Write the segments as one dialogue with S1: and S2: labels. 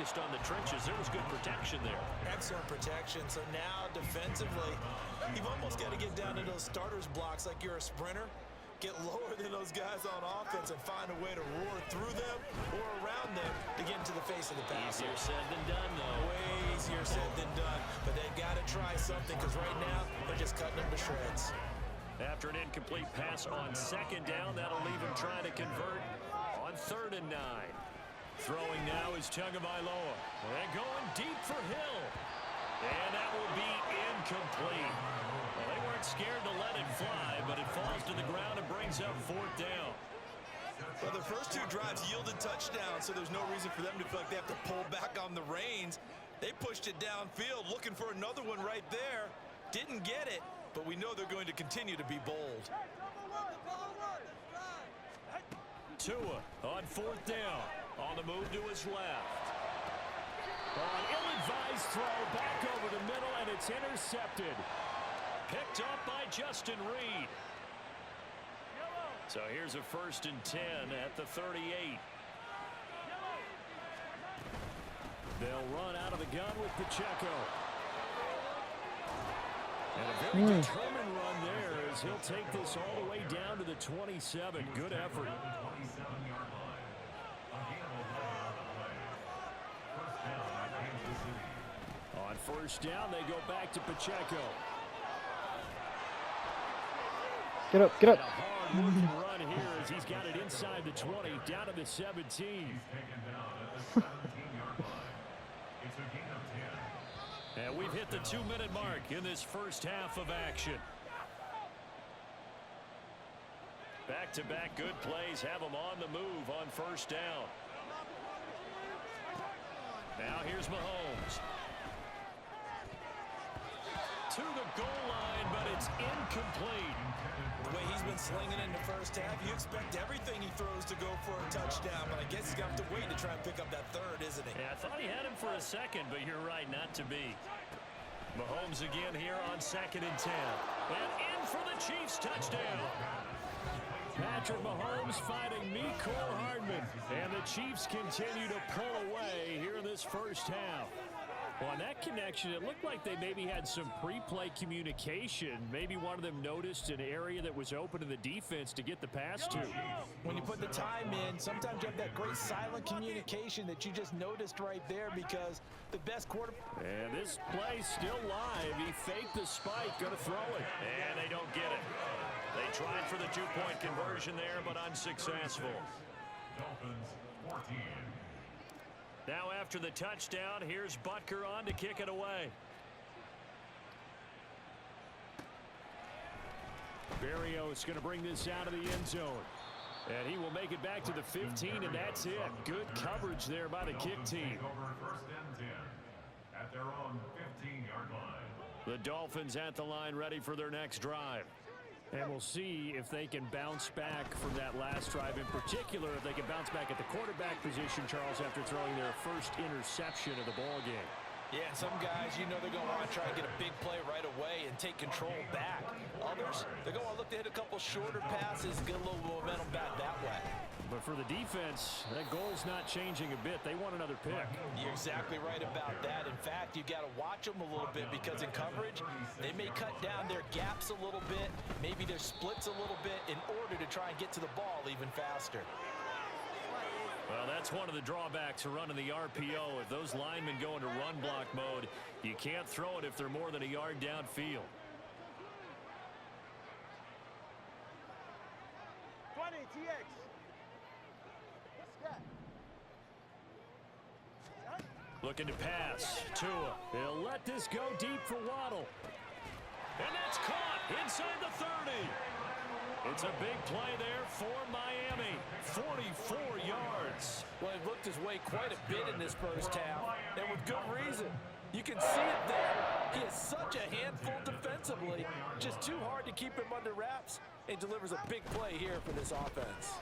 S1: focused on the trenches. There was good protection there.
S2: Excellent protection. So now defensively, you've almost got to get down to those starters blocks like you're a sprinter. Get lower than those guys on offense and find a way to roar through them or around them to get into the face of the pass.
S1: Easier said than done, though.
S2: Way easier said than done. But they've got to try something because right now they're just cutting them to shreds.
S1: After an incomplete pass on second down, that'll leave him trying to convert on 3rd and 9. Throwing now is Tagovailoa. And going deep for Hill. And that will be incomplete. Well, they weren't scared to let it fly, but it falls to the ground and brings up 4th down.
S2: Well, the first 2 drives yielded touchdowns, so there's no reason for them to feel like they have to pull back on the reins. They pushed it downfield, looking for another one right there. Didn't get it, but we know they're going to continue to be bold.
S1: Tua on 4th down. On the move to his left. An ill-advised throw back over the middle, and it's intercepted. Picked up by Justin Reed. So here's a 1st and 10 at the 38. They'll run out of the gun with Pacheco. And a very determined run there as he'll take this all the way down to the 27. Good effort. On 1st down, they go back to Pacheco.
S3: Get up, get up.
S1: And a hard-working run here as he's got it inside the 20, down to the 17. And we've hit the 2-minute mark in this first half of action. Back-to-back good plays have them on the move on 1st down. Now here's Mahomes. To the goal line, but it's incomplete.
S2: The way he's been slinging in the first half, you expect everything he throws to go for a touchdown, but I guess he's going to have to wait to try and pick up that 3rd, isn't he?
S1: Yeah, I thought he had him for a second, but you're right, not to be. Mahomes again here on 2nd and 10. And in for the Chiefs touchdown. Patrick Mahomes fighting Mecole Hardman. And the Chiefs continue to pull away here in this first half. Well, on that connection, it looked like they maybe had some pre-play communication. Maybe one of them noticed an area that was open to the defense to get the pass to.
S2: When you put the time in, sometimes you have that great silent communication that you just noticed right there because the best quarterback.
S1: And this play still live. He faked the spike, going to throw it. And they don't get it. They tried for the 2-point conversion there, but unsuccessful.
S4: Dolphins 14.
S1: Now after the touchdown, here's Butker on to kick it away. Berrios going to bring this out of the end zone. And he will make it back to the 15, and that's it. Good coverage there by the kick team.
S4: Over 1st and 10 at their own 15-yard line.
S1: The Dolphins at the line ready for their next drive. And we'll see if they can bounce back from that last drive. In particular, if they can bounce back at the quarterback position, Charles, after throwing their first interception of the ball game.
S2: Yeah, some guys, you know they're going to want to try and get a big play right away and take control back. Others, they're going to look to hit a couple shorter passes, get a little momentum back that way.
S1: But for the defense, that goal's not changing a bit. They want another pick.
S2: You're exactly right about that. In fact, you've got to watch them a little bit because in coverage, they may cut down their gaps a little bit, maybe their splits a little bit in order to try and get to the ball even faster.
S1: Well, that's one of the drawbacks of running the RPO. If those linemen go into run block mode, you can't throw it if they're more than a yard downfield.
S5: 20 TX.
S1: Looking to pass. Tua. He'll let this go deep for Waddle. And that's caught inside the 30. It's a big play there for Miami. 44 yards.
S2: Well, he looked his way quite a bit in this first half, and with good reason. You can see it there. He is such a handful defensively. Just too hard to keep him under wraps, and delivers a big play here for this offense.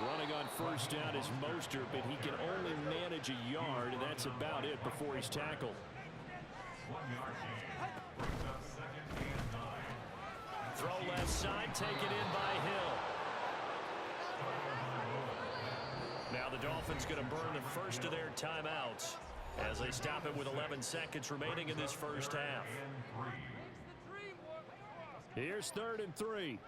S1: Running on first down is Mostert, but he can only manage a yard, and that's about it before he's tackled.
S4: 1 yard gain. Brings up 2nd and 9.
S1: Throw left side, taken in by Hill. Now the Dolphins going to burn the first of their timeouts as they stop it with 11 seconds remaining in this first half. Here's 3rd and 3.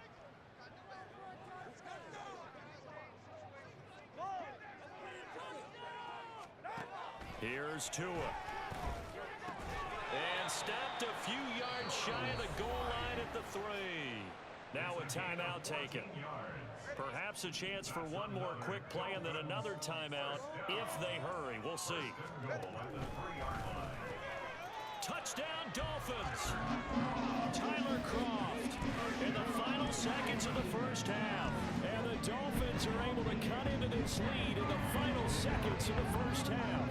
S1: Here's Tua. And stopped a few yards shy of the goal line at the 3. Now a timeout taken. Perhaps a chance for one more quick play and then another timeout if they hurry. We'll see. Touchdown, Dolphins. Tyler Croft in the final seconds of the first half. And the Dolphins are able to cut into this lead in the final seconds of the first half.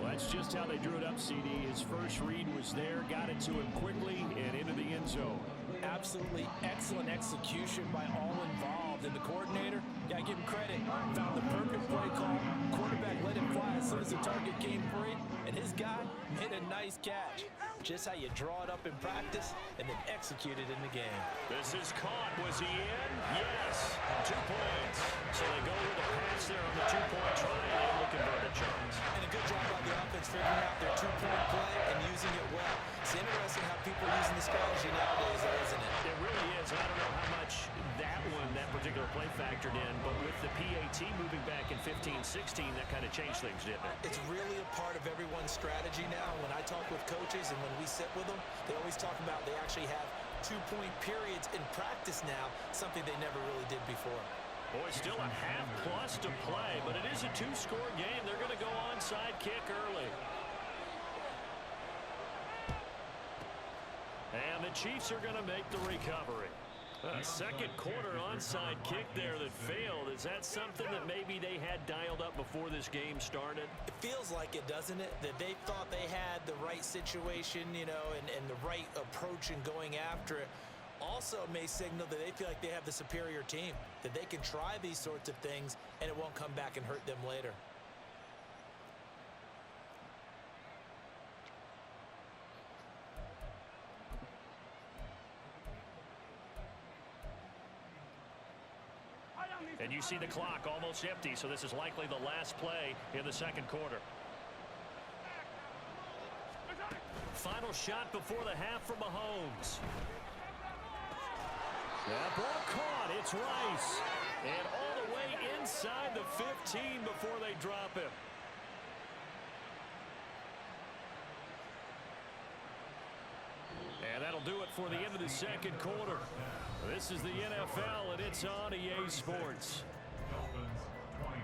S1: That's just how they drew it up, CD. His first read was there, got it to him quickly, and into the end zone.
S2: Absolutely excellent execution by all involved. And the coordinator, got to give him credit, found the perfect play call. Quarterback let it fly as soon as the target came free, and his guy made a nice catch. Just how you draw it up in practice and then execute it in the game.
S1: This is caught. Was he in? Yes. 2 points. So they go with a pass there on the 2-point try and able to convert it, Charles.
S2: And a good job by the offense figuring out their 2-point play and using it well. It's interesting how people are using the strategy nowadays, though, isn't it?
S1: It really is. I don't know how much that particular play factored in, but with the PAT moving back in 15-16, that kind of changed things, didn't it?
S2: It's really a part of everyone's strategy now. When I talk with coaches and when we sit with them, they always talk about they actually have 2-point periods in practice now, something they never really did before.
S1: Boy, still a half plus to play, but it is a 2-score game. They're going to go onside kick early. And the Chiefs are going to make the recovery. A second quarter onside kick there that failed. Is that something that maybe they had dialed up before this game started?
S2: It feels like it, doesn't it? That they thought they had the right situation, you know, and the right approach in going after it. Also may signal that they feel like they have the superior team, that they can try these sorts of things and it won't come back and hurt them later.
S1: And you see the clock almost empty, so this is likely the last play in the second quarter. Final shot before the half from Mahomes. That ball caught. It's Rice. And all the way inside the 15 before they drop him. And that'll do it for the end of the second quarter. This is the NFL, and it's on EA Sports.
S4: Dolphins 22.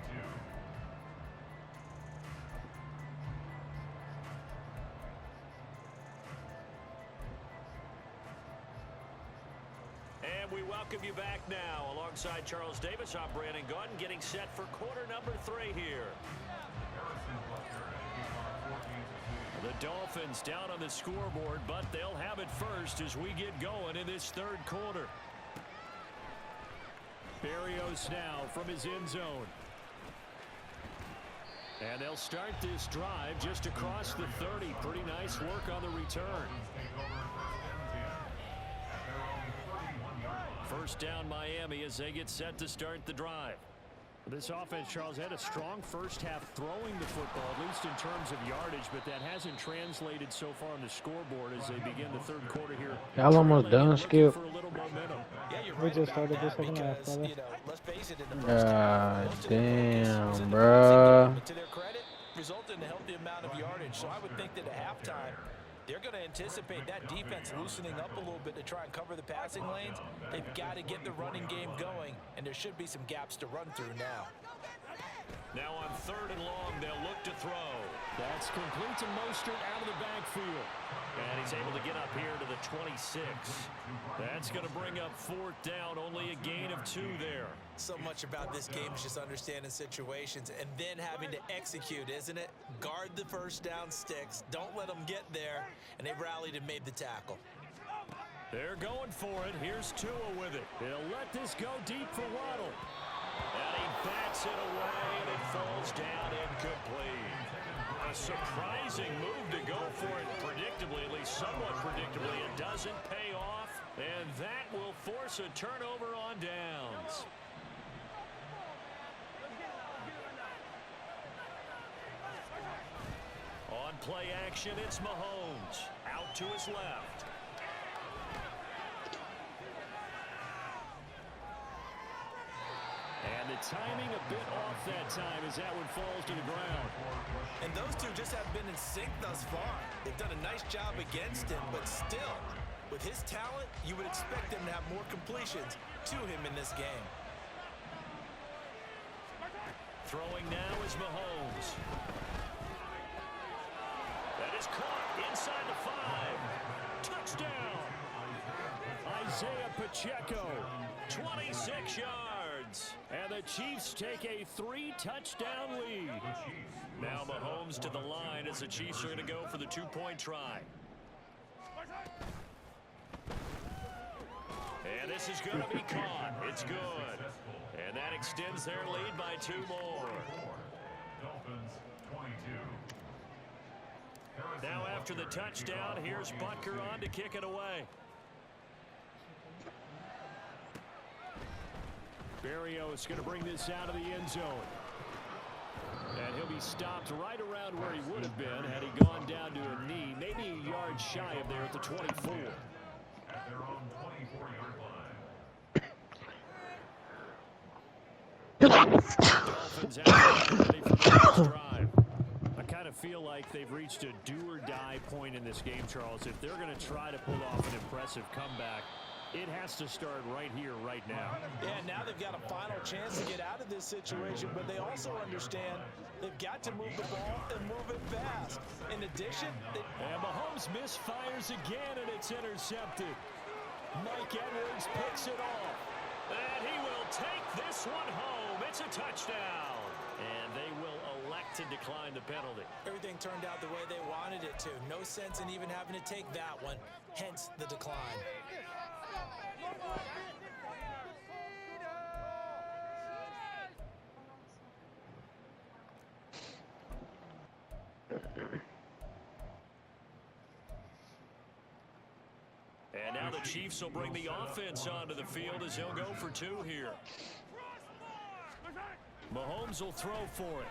S1: And we welcome you back now. Alongside Charles Davis, I'm Brandon Gaudin, getting set for quarter number 3 here. The Dolphins down on the scoreboard, but they'll have it first as we get going in this third quarter. Berrios now from his end zone. And they'll start this drive just across the 30. Pretty nice work on the return. First down Miami as they get set to start the drive. This offense, Charles, had a strong first half throwing the football, at least in terms of yardage, but that hasn't translated so far on the scoreboard as they begin the third quarter here.
S3: Y'all almost done, Skip.
S2: We
S3: just started the second half, brother.
S2: You know, let's face it, in the first
S3: God
S2: half,
S3: damn, bruh.
S2: to their credit, resulted in a healthy amount of yardage. So I would think that at halftime, they're going to anticipate that defense loosening up a little bit to try and cover the passing lanes. They've got to get the running game going, and there should be some gaps to run through now.
S1: Now on 3rd and long, they'll look to throw. That's complete to Mostert out of the backfield. And he's able to get up here to the 26. That's going to bring up 4th down, only a gain of 2 there.
S2: So much about this game is just understanding situations and then having to execute, isn't it? Guard the first down sticks. Don't let them get there. And they rallied and made the tackle.
S1: They're going for it. Here's Tua with it. They'll let this go deep for Waddle. And he bats it away, and it falls down incomplete. A surprising move to go for it predictably, at least somewhat predictably. It doesn't pay off, and that will force a turnover on downs. play action. It's Mahomes out to his left. And the timing a bit off that time as that one falls to the ground.
S2: And those two just have been in sync thus far. They've done a nice job against him, but still, with his talent, you would expect him to have more completions to him in this game.
S1: Throwing now is Mahomes. That is caught inside the 5. Touchdown. Isaiah Pacheco, 26 yards. And the Chiefs take a 3-touchdown lead. Now Mahomes to the line as the Chiefs are going to go for the 2-point try. And this is going to be caught. It's good. And that extends their lead by 2 more.
S4: Dolphins 22.
S1: Now after the touchdown, here's Butker on to kick it away. Berrios is going to bring this out of the end zone. And he'll be stopped right around where he would have been had he gone down to a knee, maybe a yard shy of there at the 24.
S4: At their own 24-yard line.
S1: Dolphins out ready for the next drive. I kind of feel like they've reached a do-or-die point in this game, Charles. If they're going to try to pull off an impressive comeback, it has to start right here, right now.
S2: Yeah, now they've got a final chance to get out of this situation, but they also understand they've got to move the ball and move it fast. In addition,
S1: and Mahomes misfires again, and it's intercepted. Mike Edwards picks it off. And he will take this one home. It's a touchdown. And they will elect to decline the penalty.
S2: everything turned out the way they wanted it to. No sense in even having to take that one, hence the decline.
S1: And now the Chiefs will bring the offense onto the field as they'll go for 2 here. Mahomes will throw for it.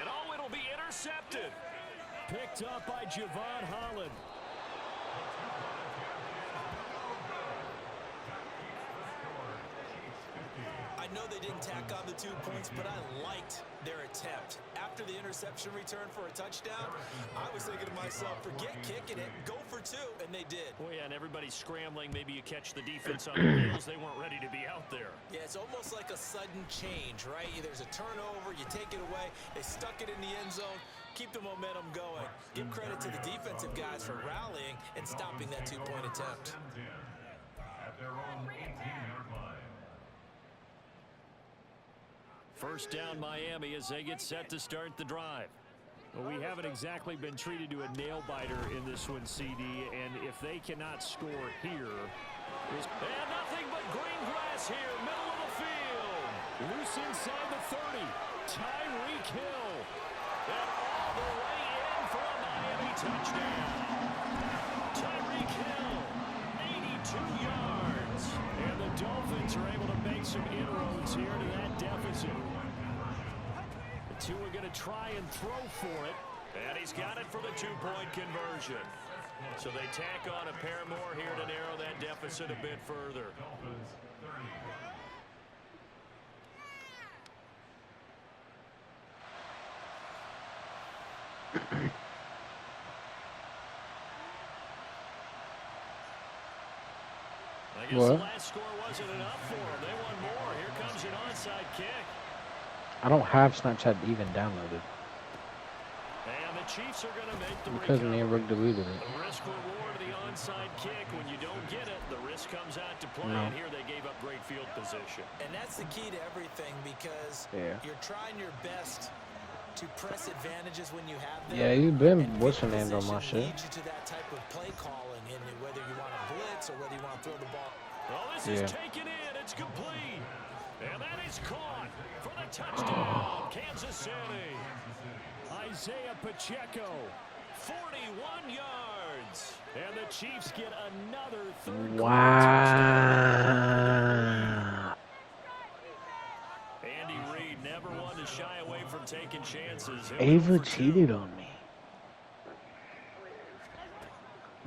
S1: And oh, it'll be intercepted. Picked up by Javon Holland.
S2: I know they didn't tack on the 2 points, but I liked their attempt. After the interception return for a touchdown, I was thinking to myself, forget kicking it, go for 2, and they did.
S1: Well, yeah, and everybody's scrambling. Maybe you catch the defense on the heels. They weren't ready to be out there.
S2: Yeah, it's almost like a sudden change, right? There's a turnover, you take it away, they stuck it in the end zone, keep the momentum going. Give credit to the defensive guys for rallying and stopping that 2-point attempt.
S4: At their own 18-yard line.
S1: First down Miami as they get set to start the drive. Well, we haven't exactly been treated to a nail-biter in this one, CD, and if they cannot score here... And nothing but green grass here, middle of the field. Loose inside the 30. Tyreek Hill. And all the way in for a Miami touchdown. Tyreek Hill, 82 yards. And the Dolphins are able to make some inroads here to that deficit. The two are going to try and throw for it. And he's got it for the 2-point conversion. So they tack on a pair more here to narrow that deficit a bit further.
S4: Dolphins 30.
S1: I guess the last score wasn't enough for them. They want more. Here comes an onside kick.
S3: I don't have Snapchat even downloaded.
S1: And the Chiefs are going to make the
S3: Because me and
S1: recovery.
S3: Rick deleted it.
S1: The risk reward of the onside kick. When you don't get it, the risk comes out to play.
S3: No.
S1: And here they gave up great field position.
S2: And that's the key to everything because you're trying your best to press advantages when you have them.
S3: Yeah, you've been
S2: And
S3: what's her
S2: field
S3: name on my
S2: position
S3: shit.
S2: leads you to that type of play calling, and whether you want to blitz or whether you want to throw the ball.
S1: Well, this is taken in. It's complete. And that is caught for the touchdown. Kansas City. Isaiah Pacheco, 41 yards. And the Chiefs get another third quarter touchdown.
S3: Wow.
S1: Andy Reid never one to shy away from taking chances.
S3: Ava cheated on me.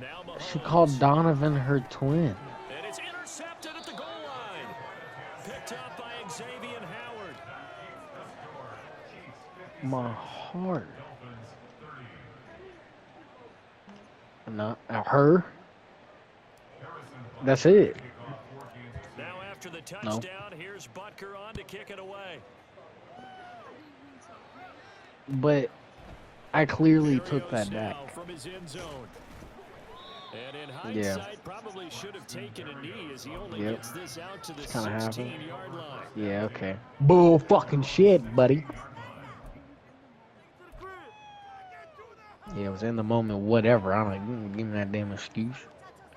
S1: Now
S3: She called
S1: Mahomes.
S3: Donovan her twin.
S1: And it's intercepted at the goal line. Picked up by Xavier Howard.
S3: My heart. Not her. That's it.
S1: Now after the touchdown, here's Butker on to kick it away.
S3: But I clearly
S1: Here he
S3: took
S1: goes
S3: that
S1: now
S3: back.
S1: from his end zone. And in
S3: Yeah.
S1: hindsight, probably should have taken a knee as he only
S3: Yep.
S1: gets this out to the
S3: Kinda happened.
S1: 16-yard line.
S3: Yeah, okay. Bull fucking shit, buddy. Yeah, it was in the moment, whatever. I'm like, give me that damn excuse.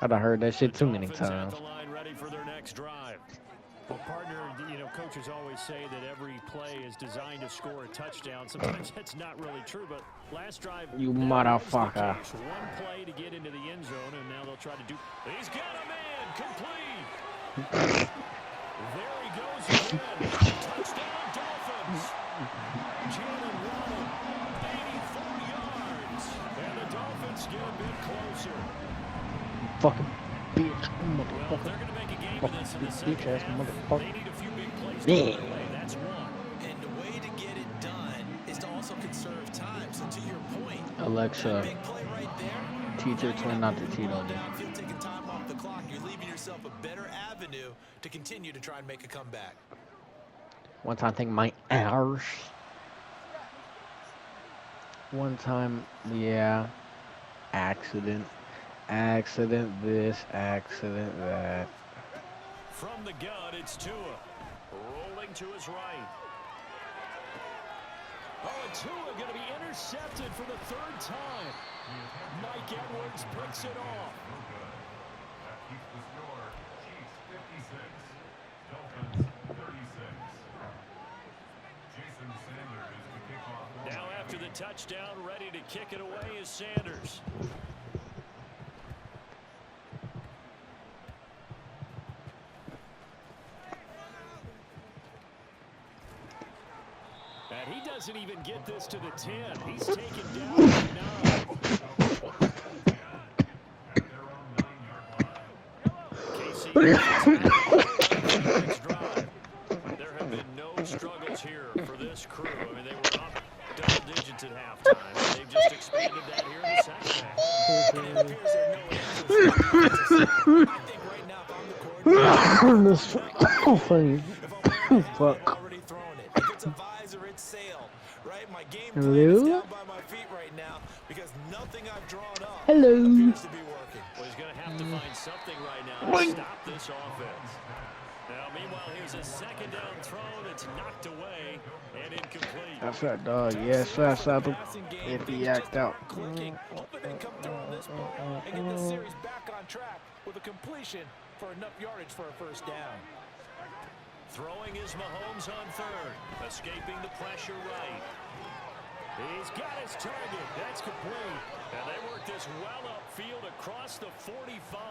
S3: I'd have heard that shit too many
S1: Dolphins at
S3: times.
S1: the line ready for their next drive.
S6: Well, partner, coaches always say that every play is designed to score a touchdown. Sometimes that's not really true, but last drive,
S3: You
S6: that was the
S3: motherfucker.
S6: case. One play to get into the end zone, and now they'll try to do.
S1: He's got a man, complete. There he goes again. Touchdown, Dolphins. Jalen Waddle, 84 yards. And the Dolphins get a bit closer.
S3: Fucking bitch,
S1: Well,
S3: motherfucker.
S1: they're going to make a game of this in the
S3: Bitch
S1: second
S3: ass
S1: half.
S3: motherfucker.
S1: They need a few big plays to
S3: Yeah.
S1: put away. That's one.
S2: And the way to get it done is to also conserve time. So to your point,
S3: Alexa,
S2: big play right there.
S3: teach your twin not to cheat on you.
S2: Downfield, taking time off the clock. You're leaving yourself a better avenue to continue to try and make a comeback.
S3: One time, I think my hours. One time, yeah. Accident. Accident this, accident that.
S1: From the gun, it's Tua. Rolling to his right. Oh, and Tua going to be intercepted for the third time. Mike Edwards picks it off.
S4: That keeps the score. Chiefs 56, Dolphins 36. Jason Sanders is the kickoff.
S1: Now after the touchdown, ready to kick it away is Sanders. And he doesn't even get this to the 10. He's taken down to 9. KC next drive. There have been no struggles here for this crew. I mean, they were up double digits at halftime. They've just expanded that here in the second half.
S2: And it appears there are no answers. I think right now, if I'm the coordinator,
S3: Oh, funny. Fuck.
S2: already thrown it. If it's a visor, it's sailed. Right? My game plan
S3: Hello?
S2: is down by my feet right now because nothing I've drawn up
S3: Hello.
S2: appears to be working.
S1: Well, he's going to have to find something right now to stop this offense. Now, meanwhile, here's a second down throw that's knocked away and incomplete.
S3: That's that dog. Yes, that's that.
S2: Passing game,
S3: If he
S2: things
S3: act
S2: just
S3: out.
S2: aren't clicking. Hoping they come through on this ball and get this series back on track with a completion for enough yardage for a first down.
S1: Throwing is Mahomes on third. Escaping the pressure right. He's got his target. That's complete. And they work this well upfield across the 45.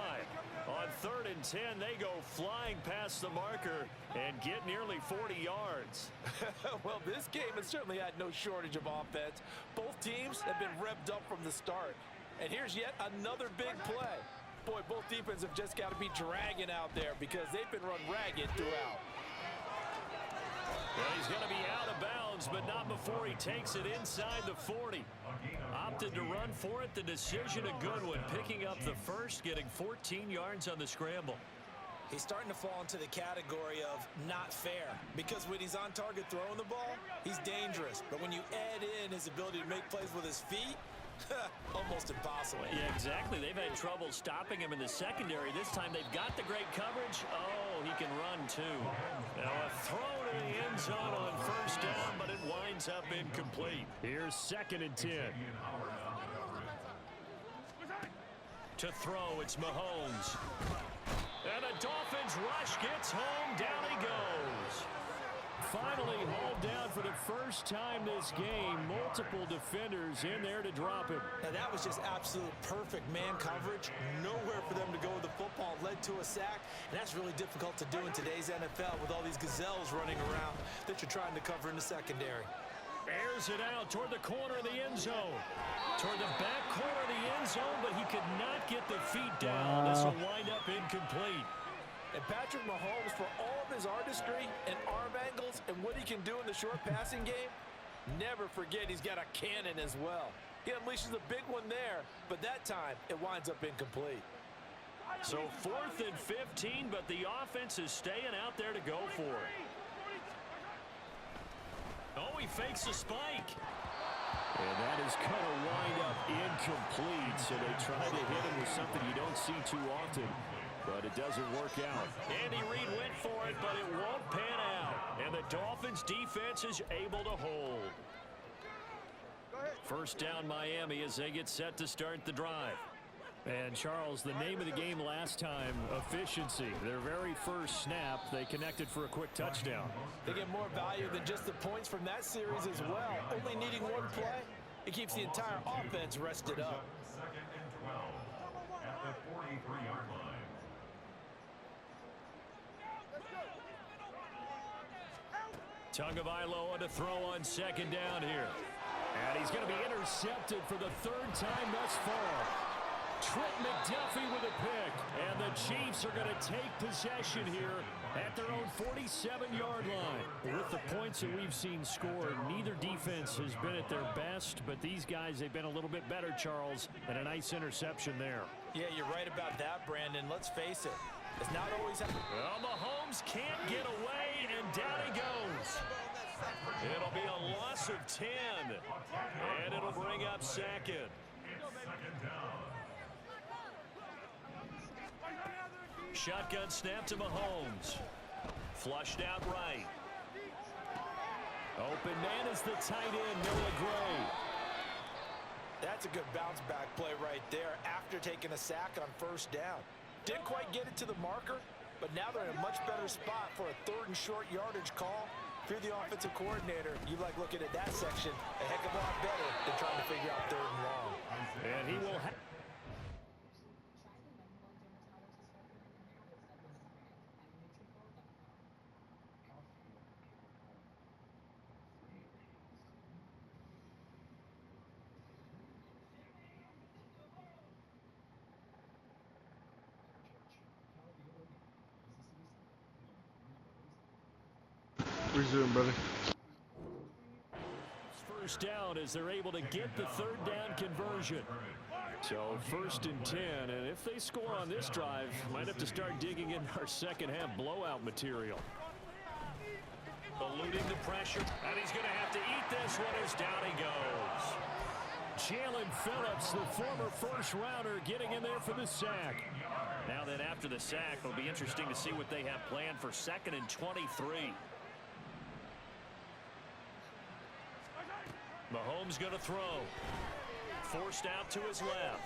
S1: On 3rd and 10, they go flying past the marker and get nearly 40 yards.
S2: Well, this game has certainly had no shortage of offense. Both teams have been revved up from the start. And here's yet another big play. Boy, both defenses have just got to be dragging out there because they've been run ragged throughout.
S1: Well, he's going to be out of bounds, but not before he takes it inside the 40. Opted to run for it. The decision a good one. Picking up the first, getting 14 yards on the scramble.
S2: He's starting to fall into the category of not fair because when he's on target throwing the ball, he's dangerous. But when you add in his ability to make plays with his feet, almost impossible.
S1: Yeah, exactly. They've had trouble stopping him in the secondary. This time they've got the great coverage. Oh, he can run too. Now a throw to the end zone on first down, but it winds up incomplete. Here's 2nd and 10. To throw, it's Mahomes. And the Dolphins rush gets home. Down he goes.
S6: Finally hauled down for the first time this game. Multiple defenders in there to drop him.
S2: Now that was just absolute perfect man coverage. Nowhere for them to go with the football. Led to a sack, and that's really difficult to do in today's NFL with all these gazelles running around that you're trying to cover in the secondary.
S6: Airs it out toward the corner of the end zone. Toward the back corner of the end zone, but he could not get the feet down. This will wind up incomplete.
S2: And Patrick Mahomes, for all of his artistry and arm angles and what he can do in the short passing game, never forget he's got a cannon as well. He unleashes a big one there, but that time it winds up incomplete.
S6: So 4th and 15, but the offense is staying out there to go for it. Oh, he fakes a spike. And that is going to wind up incomplete. So they try to hit him with something you don't see too often, but it doesn't work out. Andy Reid went for it, but it won't pan out. And the Dolphins defense is able to hold. First down Miami as they get set to start the drive. And Charles, the name of the game last time, efficiency. Their very first snap, they connected for a quick touchdown.
S2: They get more value than just the points from that series as well. Only needing one play, it keeps the entire offense rested up.
S4: 2nd and 12 at the 43-yard line.
S6: Tagovailoa to throw on 2nd down here. And he's going to be intercepted for the 3rd time thus far. Trent McDuffie with a pick. And the Chiefs are going to take possession here at their own 47-yard line. With the points that we've seen scored, neither defense has been at their best, but these guys, they've been a little bit better, Charles, and a nice interception there.
S2: Yeah, you're right about that, Brandon. Let's face it. It's not always...
S6: Well, Mahomes can't get away, and down he goes. It'll be a loss of 10, and it'll bring up 2nd.
S4: 2nd down.
S6: Shotgun snap to Mahomes. Flushed out right. Open man is the tight end, Noah Gray.
S2: That's a good bounce back play right there after taking a sack on 1st down. Didn't quite get it to the marker, but now they're in a much better spot for a 3rd and short yardage call. If you're the offensive coordinator, you like looking at that section a heck of a lot better than trying to figure out 3rd and long.
S6: And he will have...
S3: Resume, brother.
S6: First down as they're able to get the 3rd down conversion. So 1st and 10, and if they score on this drive, might have to start digging in our second half blowout material. Eluding the pressure, and he's going to have to eat this one as down he goes. Jalen Phillips, the former 1st rounder, getting in there for the sack. Now then, after the sack, it'll be interesting to see what they have planned for 2nd and 23. Mahomes going to throw. Forced out to his left.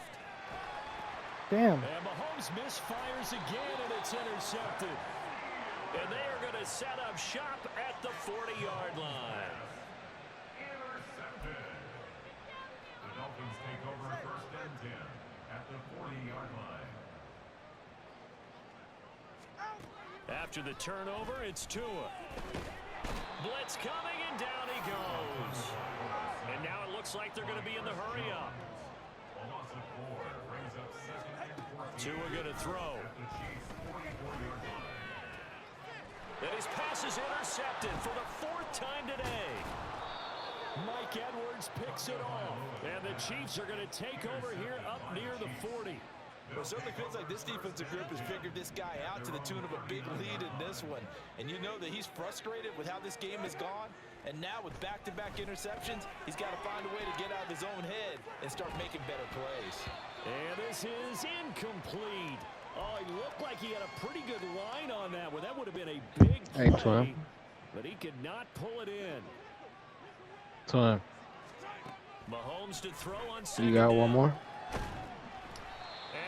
S3: Damn.
S6: And Mahomes misfires again, and it's intercepted. And they are going to set up shop at the 40-yard line.
S4: Intercepted. The Dolphins take over 1st and 10 at the 40-yard line.
S6: After the turnover, it's Tua. Blitz coming, and down he goes. And now it looks like they're going to be in the hurry-up.
S4: A loss of 4 brings up 2nd and 14.
S6: Tua going to throw.
S4: At the Chiefs' 44-yard line.
S6: And his pass is intercepted for the 4th time today. Mike Edwards picks it off. And the Chiefs are going to take over here up near the 40.
S2: Well, it certainly feels like this defensive group has figured this guy out to the tune of a big lead in this one. And you know that he's frustrated with how this game has gone. And now with back-to-back interceptions, he's got to find a way to get out of his own head and start making better plays.
S6: And this is incomplete. Oh, he looked like he had a pretty good line on that one. That would have been a big play.
S3: Hey, Twim.
S6: But he could not pull it in.
S3: Twim.
S6: Mahomes to throw on 2nd
S3: You got
S6: down.
S3: one more?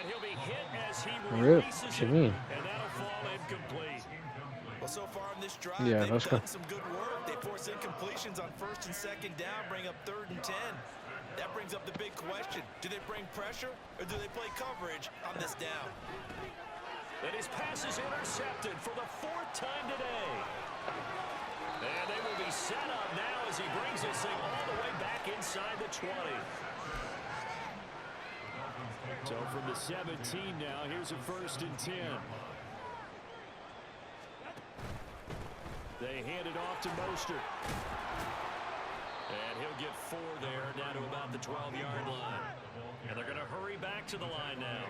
S6: And he'll be hit as he
S3: Rip.
S6: releases
S3: What you
S6: it.
S3: mean?
S6: And that'll fall incomplete.
S2: Well, so far in this drive,
S3: Yeah,
S2: they've
S3: let's go.
S2: done some good work. They force incompletions on 1st and 2nd down, bring up 3rd and 10. That brings up the big question. Do they bring pressure or do they play coverage on this down?
S1: And his pass is intercepted for the 4th time today. And they will be set up now as he brings this thing all the way back inside the 20.
S6: So from the 17 now, here's a 1st and 10. They hand it off to Mostert.
S1: And he'll get 4 there, down to about the 12-yard line. And they're going to hurry back to the line now.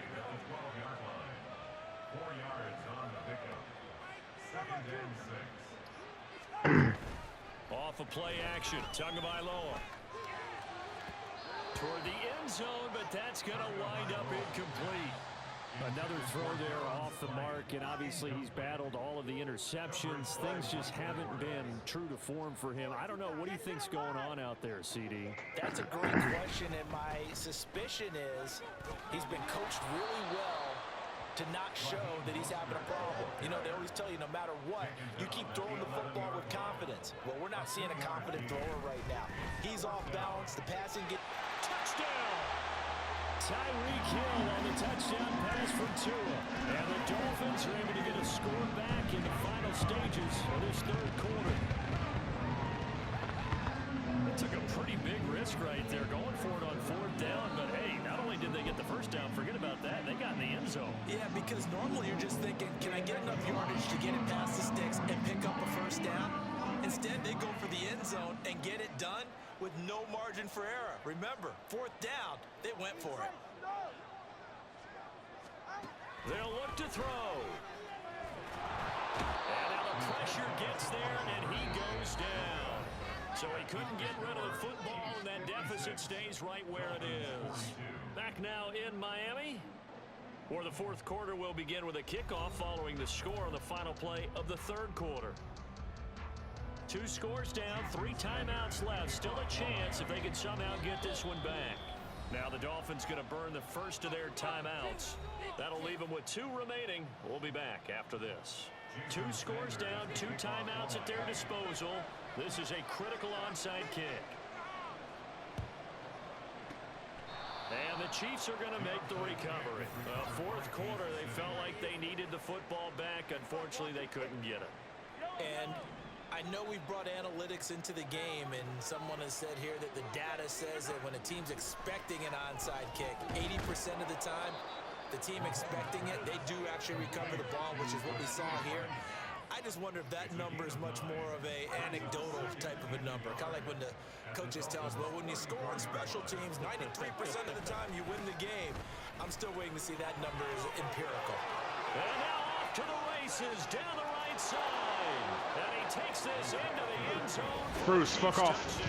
S4: 4 yards on the pickup. 2nd and 6.
S1: Off of play action, Tagovailoa. Toward the end zone, but that's going to wind up incomplete.
S6: Another throw there off the mark, and obviously he's battled all of the interceptions. Things just haven't been true to form for him. I don't know. What do you think's going on out there, CD?
S2: That's a great question, and my suspicion is he's been coached really well to not show that he's having a problem. You know, they always tell you no matter what, you keep throwing the football with confidence. Well, we're not seeing a confident thrower right now. He's off balance. The passing get
S1: Touchdown!
S6: Tyreek Hill on the touchdown pass from Tua.
S1: And the Dolphins are able to get a score back in the final stages of this 3rd quarter. They took a pretty big risk right there, going for it on 4th down. But, hey, not only did they get the 1st down, forget about that, they got in the end zone.
S2: Yeah, because normally you're just thinking, can I get enough yardage to get it past the sticks and pick up a 1st down? Instead, they go for the end zone and get it done with no margin for error. Remember, 4th down, they went for it.
S1: They'll look to throw. And now the pressure gets there, and he goes down. So he couldn't get rid of the football, and that deficit stays right where it is. Back now in Miami, where the 4th quarter will begin with a kickoff following the score on the final play of the 3rd quarter. 2 scores down, 3 timeouts left. Still a chance if they can somehow get this one back. Now the Dolphins going to burn the first of their timeouts. That'll leave them with 2 remaining. We'll be back after this. 2 scores down, 2 timeouts at their disposal. This is a critical onside kick. And the Chiefs are going to make the recovery. 4th quarter, they felt like they needed the football back. Unfortunately, they couldn't get it.
S2: And I know we've brought analytics into the game, and someone has said here that the data says that when a team's expecting an onside kick, 80% of the time, the team expecting it, they do actually recover the ball, which is what we saw here. I just wonder if that number is much more of a anecdotal type of a number. Kind of like when the coaches tell us, well, when you score on special teams, 93% of the time you win the game. I'm still waiting to see that number is empirical.
S1: And now off to the races, down the right side. And he takes this into the end zone.
S7: Bruce, fuck off.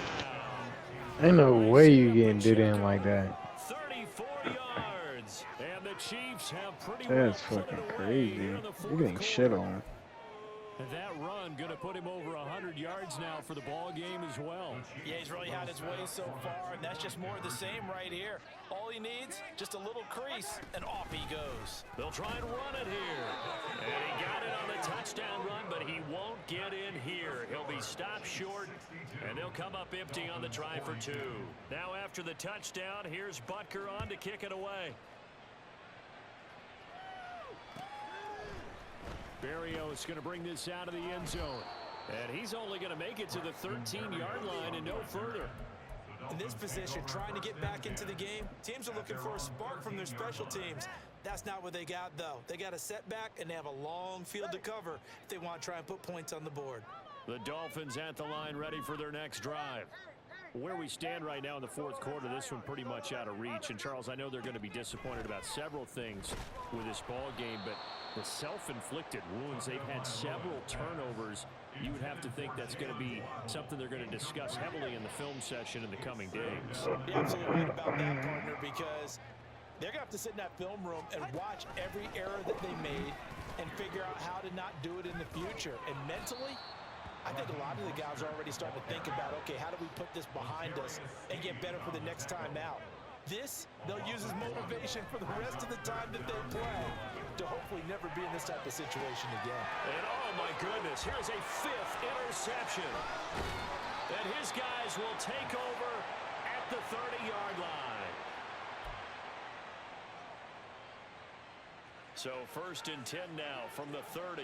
S3: Ain't no way you getting did in like that.
S1: 34 yards. And the Chiefs have pretty
S3: That's
S1: well put
S3: fucking
S1: it away
S3: crazy.
S1: here in the
S3: You
S1: 4th
S3: getting shit
S1: quarter.
S3: on.
S6: And that run going to put him over 100 yards now for the ball game as well.
S2: Yeah, he's really had his way so far, and that's just more of the same right here. All he needs, just a little crease, and off he goes.
S1: They'll try and run it here. And he got it on the touchdown run, but he won't get in here. He'll be stopped short, and they'll come up empty on the try for 2. Now after the touchdown, here's Butker on to kick it away.
S6: Berrios going to bring this out of the end zone.
S1: And he's only going to make it to the 13-yard line and no further.
S2: In this position, trying to get back into the game, teams are looking for a spark from their special teams. That's not what they got, though. They got a setback, and they have a long field to cover if they want to try and put points on the board.
S1: The Dolphins at the line ready for their next drive.
S6: Where we stand right now in the 4th quarter, this one pretty much out of reach. And, Charles, I know they're going to be disappointed about several things with this ball game, but the self-inflicted wounds, they've had several turnovers. You would have to think that's going to be something they're going to discuss heavily in the film session in the coming days.
S2: You're absolutely right about that, partner, because they're going to have to sit in that film room and watch every error that they made and figure out how to not do it in the future. And mentally, I think a lot of the guys are already starting to think about, okay, how do we put this behind us and get better for the next time out? This, they'll use as motivation for the rest of the time that they play to hopefully never be in this type of situation again.
S1: And oh my goodness, here's a 5th interception. And his guys will take over at the 30-yard line. So 1st and 10 now from the 30.